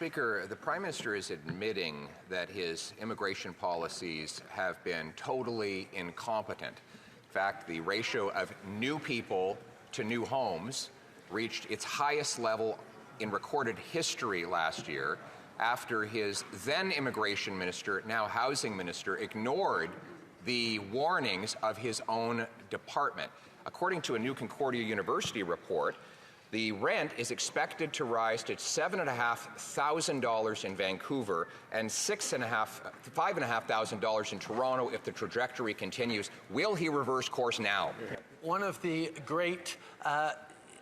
Speaker, the Prime Minister is admitting that his immigration policies have been totally incompetent. In fact, the ratio of new people to new homes reached its highest level in recorded history last year after his then immigration minister, now housing minister, ignored the warnings of his own department. According to a new Concordia University report, the rent is expected to rise to $7,500 in Vancouver and $5,500 in Toronto if the trajectory continues. Will he reverse course now? One of the great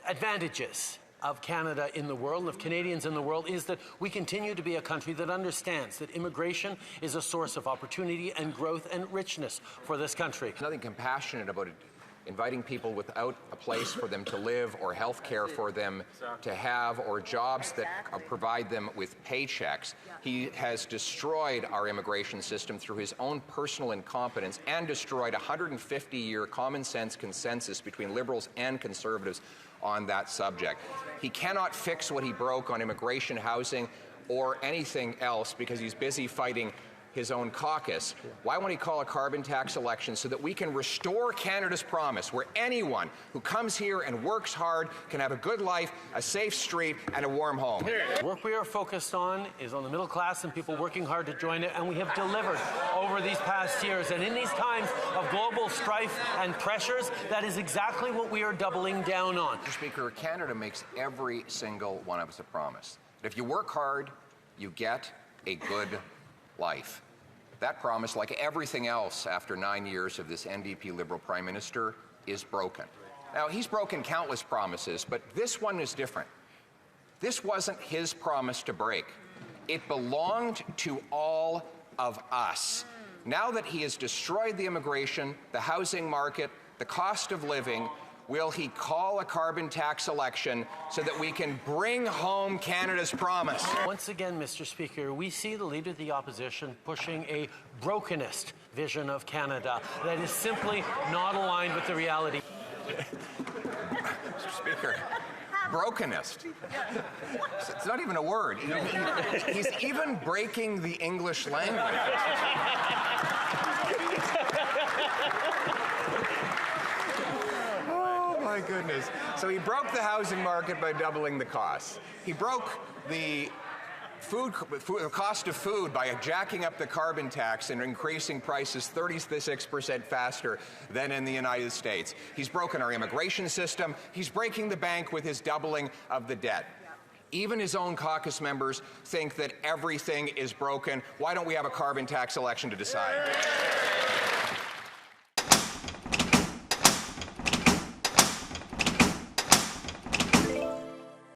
advantages of Canada in the world, and of Canadians in the world, is that we continue to be a country that understands that immigration is a source of opportunity and growth and richness for this country. There's nothing compassionate about it. Inviting people without a place for them to live or health care for them to have or jobs that provide them with paychecks. He has destroyed our immigration system through his own personal incompetence and destroyed a 150-year common sense consensus between Liberals and Conservatives on that subject. He cannot fix what he broke on immigration, housing, or anything else because he's busy fighting his own caucus. Why won't he call a carbon tax election so that we can restore Canada's promise, where anyone who comes here and works hard can have a good life, a safe street, and a warm home? The work we are focused on is on the middle class and people working hard to join it, and we have delivered over these past years. And in these times of global strife and pressures, that is exactly what we are doubling down on. Mr. Speaker, Canada makes every single one of us a promise that if you work hard, you get a good life. That promise, like everything else after 9 years of this NDP Liberal Prime Minister, is broken. Now, he's broken countless promises, but this one is different. This wasn't his promise to break. It belonged to all of us. Now that he has destroyed the immigration, the housing market, the cost of living, will he call a carbon tax election so that we can bring home Canada's promise? Once again, Mr. Speaker, we see the Leader of the Opposition pushing a brokenist vision of Canada that is simply not aligned with the reality. Mr. Speaker, brokenist. It's not even a word. He's even breaking the English language. My goodness. So he broke the housing market by doubling the costs. He broke the cost of food by jacking up the carbon tax and increasing prices 36% faster than in the United States. He's broken our immigration system. He's breaking the bank with his doubling of the debt. Even his own caucus members think that everything is broken. Why don't we have a carbon tax election to decide?